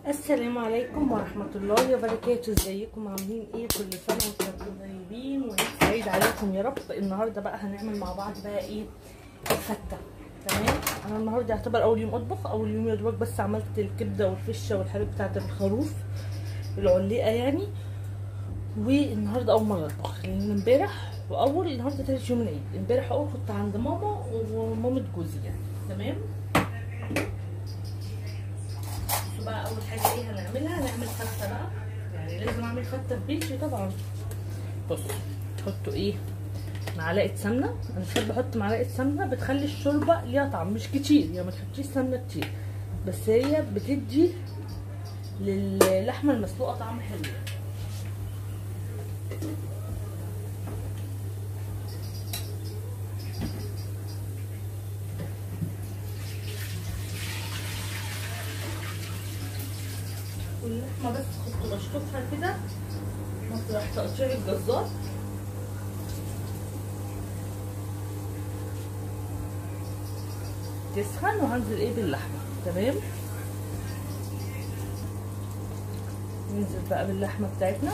السلام عليكم ورحمة الله وبركاته. ازيكم عاملين ايه؟ كل سنة وانتم طيبين وعيد سعيد عليكم يا رب. النهارده بقى هنعمل مع بعض بقى ايه؟ الفتة. تمام. انا النهارده يعتبر اول يوم اطبخ، اول يوم يا دوبك بس عملت الكبده والفشه والحاجات بتاعت الخروف العليقه يعني. والنهارده اول مره اطبخ، لان امبارح النهارده تالت يوم العيد. امبارح كنت عند ماما ومامة جوزي يعني. تمام. بقى اول حاجه ايه هنعملها؟ هنعمل فته بقى، يعني لازم اعمل فته في بيتي طبعا. بصوا تحطوا ايه؟ معلقه سمنه. انا بحب احط معلقه سمنه، بتخلي الشوربه ليها طعم، مش كتير يعني، ما تحطيش سمنه كتير، بس هي بتدي للحمه المسلوقه طعم حلو. واللحمه بس كنت بشطفها كده مطرح تقطيع الجزار. تسخن وهنزل ايه باللحمه. تمام. ننزل بقى باللحمه بتاعتنا.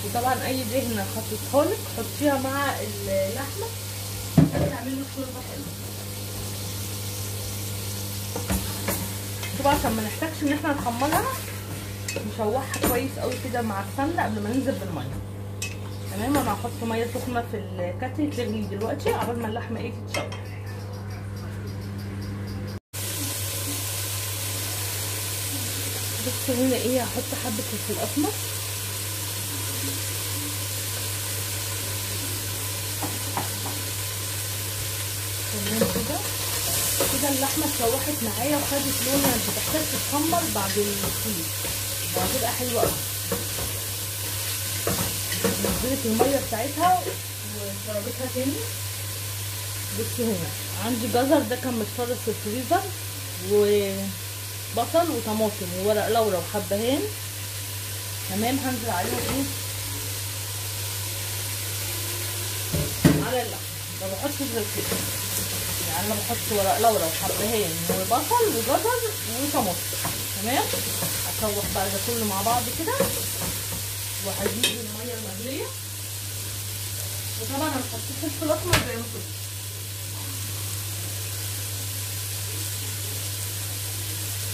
وطبعا اي دهنه حطيتها لك حطيها مع اللحمه هتعمل لك شوربه حلوه. طبعا عشان ما نحتاجش ان احنا نحمرها نشوحها كويس قوي كده مع السمنه قبل ما ننزل بالميه. تمام. انا هحط ميه سخنه في الكاتل تغلي دلوقتي عبال ما اللحمه ايه تتشوح. بصوا هنا ايه، هحط حبه فلفل اسمر. تمام كده. كده اللحمه اتشوحت معايا وخدت لونها، مش هتحتاج تتحمر بعد السليق، وهتبقى حلوه قوي. نزلت الميه بتاعتها وشربتها تاني. بصوا هنا عندي جزر، ده كان متفرز في الفريزر، وبصل وطماطم وورق لورا وحبهان. تمام. هنزل عليهم ايه؟ على اللحمه. ما بحطش غير كده يعني، انا بحط ورق لورا وحبهان وبصل وجزر وطماطم. تمام. اشوح بقى ده كله مع بعض كده، وهجيب الميه المغليه. وطبعا انا حطيت فلفل اسمر زي ما كنت.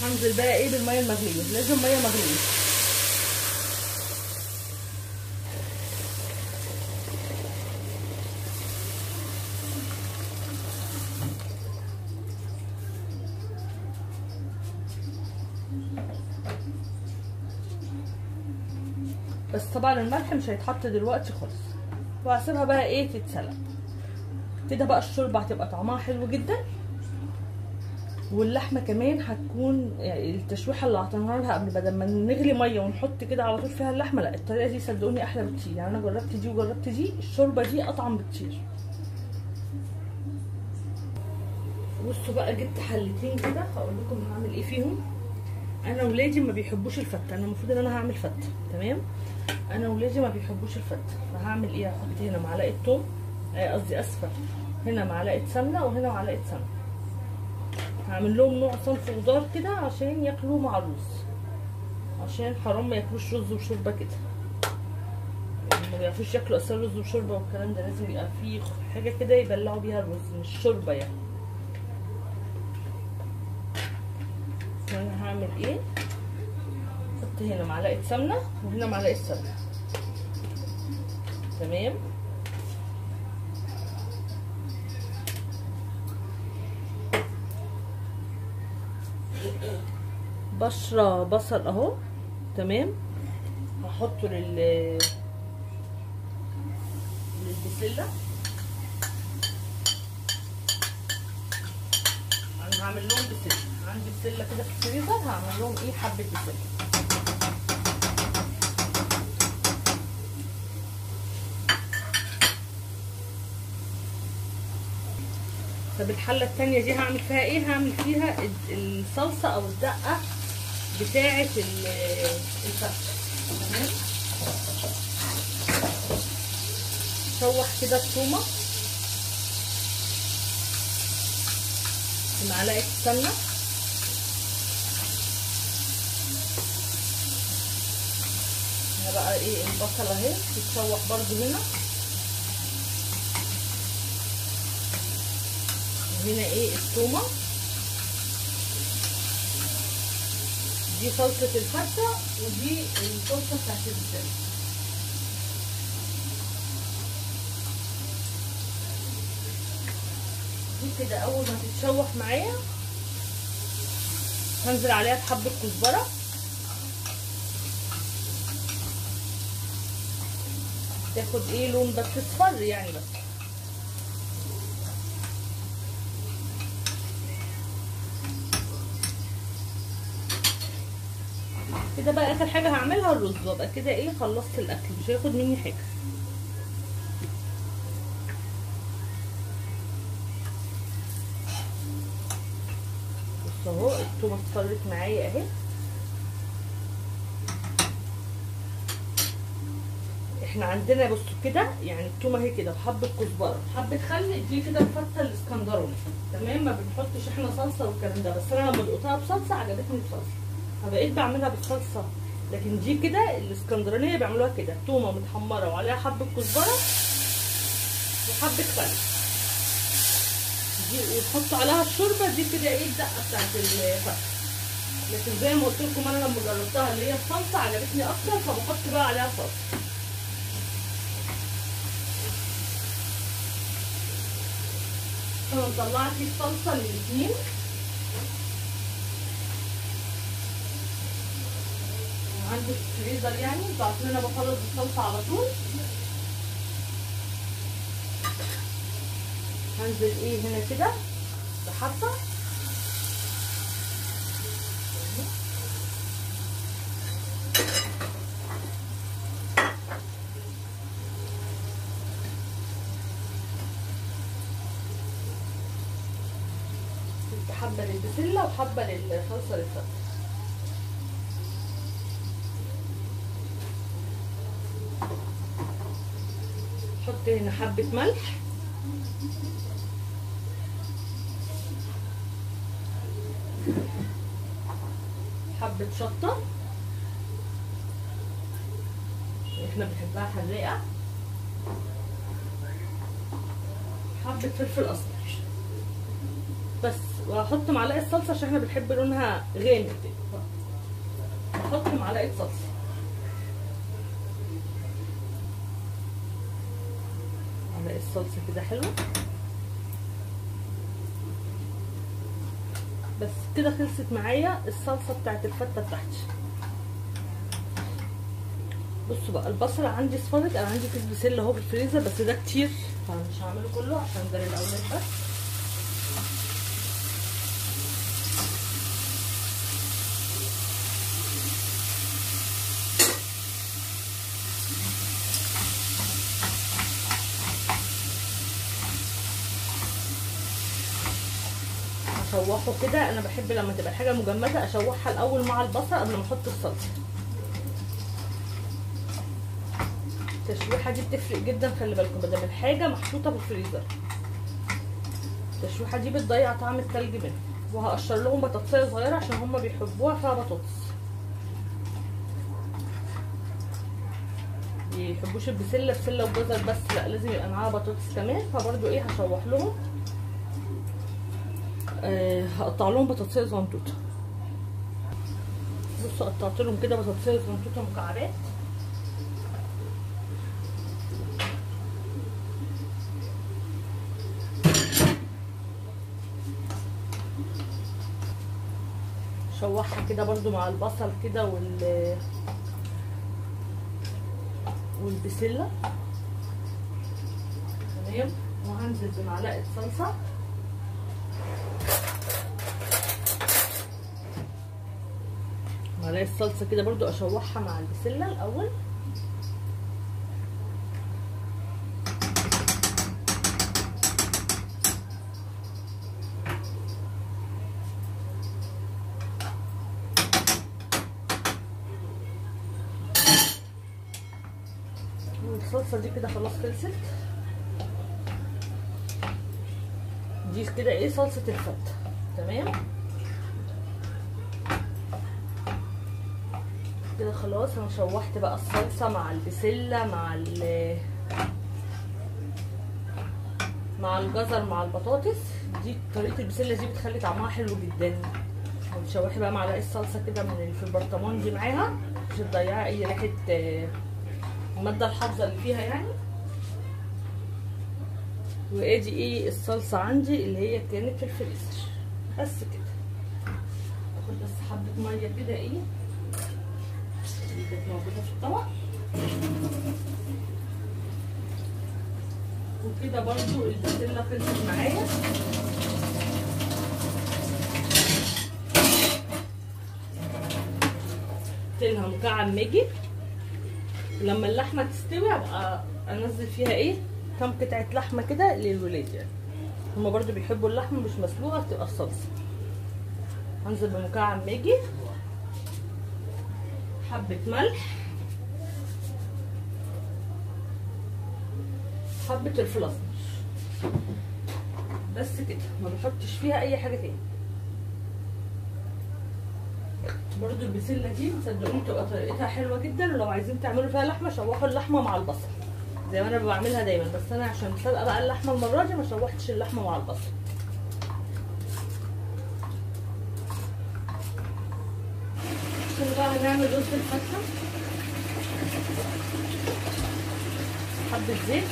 هنزل بقى ايه بالميه المغليه، لازم ميه مغليه. بس طبعا الملح مش هيتحط دلوقتي خالص، وهسيبها بقى ايه تتسلق كده. بقى الشوربه هتبقى طعمها حلو جدا، واللحمه كمان هتكون يعني التشويحه اللي عطيناها لها قبل بدل ما نغلي ميه ونحط كده على طول فيها اللحمه، لا الطريقه دي صدقوني احلى بكتير. يعني انا جربت دي وجربت دي، الشوربه دي اطعم بكتير. بصوا بقى جبت حلتين كده، هقول لكم هعمل ايه فيهم. انا ولادي ما بيحبوش الفته، انا المفروض ان انا هعمل فته. تمام. انا ولادي ما بيحبوش الفته، فهعمل ايه؟ هحط هنا معلقه توم، قصدي اسفه، هنا معلقه سمنه وهنا معلقه سمنه. هعمل لهم نوع صنف خضار كده عشان ياكلوه مع الرز، عشان حرام ما ياكلوش رز وشوربه كده. يعني ما بيعرفوش ياكلوا اصلا رز وشوربه والكلام ده، لازم يبقى فيه حاجه كده يبلعوا بيها الرز مش شوربه يعني. انا هعمل ايه؟ احط هنا معلقه سمنه وهنا معلقه سمنه. تمام. بشره بصل اهو. تمام. هحطه للبسله. انا هعمل لهم بسله، عندي بسله كده في الفريزر، هعمل لهم ايه؟ حبه بسله. طب الحله التانيه دي هعمل فيها ايه؟ هعمل فيها الصلصه او الدقه بتاعه الفته. تمام. هشوح كده التومه بمعلقه سمنه. هنا بقى ايه البصله اهي تتشوح برضو هنا. وهنا ايه التومه. دي صلصه الفته ودي الصلصه بتاعت البسله. دي كده اول ما تتشوح معايا هنزل عليها بحبه كزبره. تاخد ايه لون بس اصفر يعني بس. كده بقى اخر حاجه هعملها الرز. وابقى كده ايه خلصت الاكل مش هياخد مني حاجه. بص اهو التومه اصفرت معايا اهي. احنا عندنا بصوا كده يعني التومه اهي كده وحبه كزبره وحبه خل. دي كده الفته الاسكندراني تمام. ما بنحطش احنا صلصه والكلام ده. بس انا لما دقتها بصلصه عجبتني بصلصه فبقيت بعملها بالصلصه. لكن دي كده الاسكندرانيه بيعملوها كده تومه متحمره وعليها حبه كزبره وحبه خل. دي وتحطوا عليها الشوربه. دي كده ايه الدقه بتاعت الفته. لكن زي ما قلت لكم انا لما جربتها اللي هي الصلصه عجبتني اكتر فبحط بقى عليها صلصه. انا طلعت الصلصه للاثنين. عندي الفريزر يعني بعرف ان انا بخلص الصلصه على طول. هنزل ايه هنا كده بحبه. حبه للبسله وحبه للصلصه للفته. حط هنا حبه ملح حبه شطه احنا بنحبها حراقه. حبه فلفل اسمر بس. وهحط معلقه صلصه عشان احنا بنحب لونها غامق كده. هحط معلقه صلصه. معلقه صلصه كده حلوه. بس كده خلصت معايا الصلصه بتاعت الفته بتاعتي. بصوا بقى البصل عندي اصفرت. انا عندي كيس بسله اهو في الفريزر بس ده كتير فمش هعمله كله عشان ده للاولاد بس. اشوحه كده. انا بحب لما تبقى الحاجه مجمده اشوحها الاول مع البصل قبل ما احط الصلصه. التشويحه دي بتفرق جدا. خلي بالكم بدل الحاجه محطوطه في الفريزر التشويحه دي بتضيع طعم التلج منها. وهقشر لهم بطاطسيه صغيره عشان هم بيحبوها فيها بطاطس. بيحبوش البسله بسله وجزر بس لا لازم يبقى معاها بطاطس كمان. فبرضو ايه هشوح لهم. هقطع لهم بطاطسيه زنطوطه. بصوا قطعت لهم كده بطاطسيه زنطوطه مكعبات. شوحها كده برضو مع البصل كده والبسله تمام. وهنزل بمعلقه صلصه. معلقه صلصه كده برضو اشوحها مع البسله الاول. الصلصه دي كده خلاص خلصت. دي كده ايه صلصه الفته. تمام كده خلاص. انا شوحت بقى الصلصه مع البسله مع الجزر مع البطاطس. دي طريقه البسله دي بتخلي طعمها حلو جدا. بتشوحي بقى معلقه الصلصه كده من اللي في البرطمان دي معاها عشان تضيعي اي ريحه الماده الحافظه اللي فيها يعني. وادي ايه الصلصه عندي اللي هي كانت في الفريزر. بس كده اخد بس حبه ميه كده ايه اللي كانت موجوده في الطبق. وكده برضو البسله خلصت معايا. لها مكعب ماجي. ولما اللحمه تستوي ابقى انزل فيها ايه كام قطعه لحمه كده للولاد يعني. هما برضو بيحبوا اللحمه مش مسلوقه تبقى الصلصه. هنزل بمكعب ماجي، حبه ملح، حبه الفلفل الاسمر. بس كده ما بحطش فيها اي حاجه تاني. برضو البسله دي صدقوني بتبقى طريقتها حلوه جدا. ولو عايزين تعملوا فيها لحمه شوحوا اللحمه مع البصل زي ما انا بعملها دايما. بس انا عشان سابقه بقى اللحمه المره دي ما شوحتش اللحمه مع البصل. كده بقى هنعمل رز الفته. حبه زيت،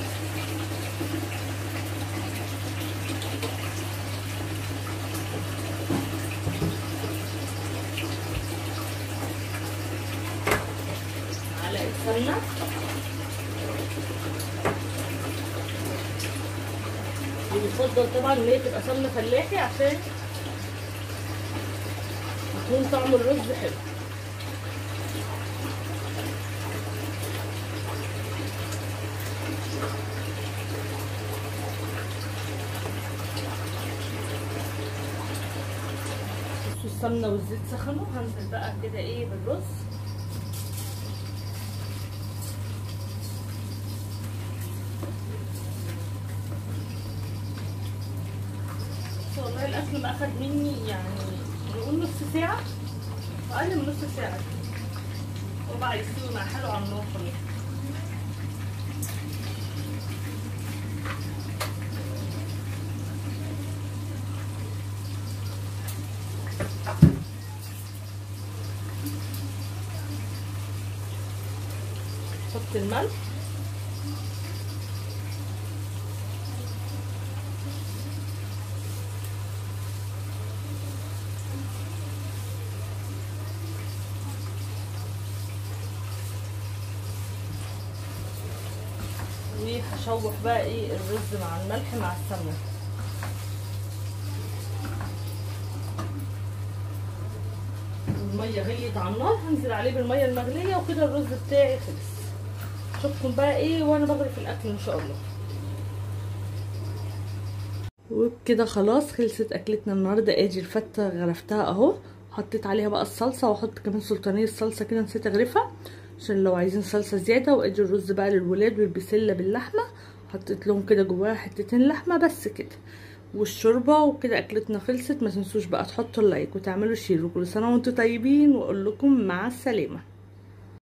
معلقه سمنه، ويفضل طبعا ان هي تبقى سمنه فلاحي عشان يكون طعم الرز حلو. بصوا السمنه والزيت سخنوا. هنزل بقى كده ايه بالرز. والله الاكل ما اخد مني يعني نقول نص ساعه، اقل من نص ساعه. ربع يستوي مع حاله على النار خلاص. حط الملح، وهشوح بقى ايه الرز مع الملح مع السمنه. الميه غليت على النار هنزل عليه بالميه المغليه. وكده الرز بتاعي خلص. اشوفكم بقى ايه وانا بغرف الاكل ان شاء الله. وبكده خلاص خلصت اكلتنا النهارده. ادي الفته غرفتها اهو. حطيت عليها بقى الصلصه واحط كمان سلطانيه الصلصه كده نسيت اغرفها عشان لو عايزين صلصه زياده. وادي الرز بقى للولاد والبسله باللحمه حطيت لهم كده جواها حتتين لحمه بس كده. والشوربه. وكده اكلتنا خلصت. ما تنسوش بقى تحطوا اللايك وتعملوا شير. وكل سنه وانتم طيبين واقول لكم مع السلامه.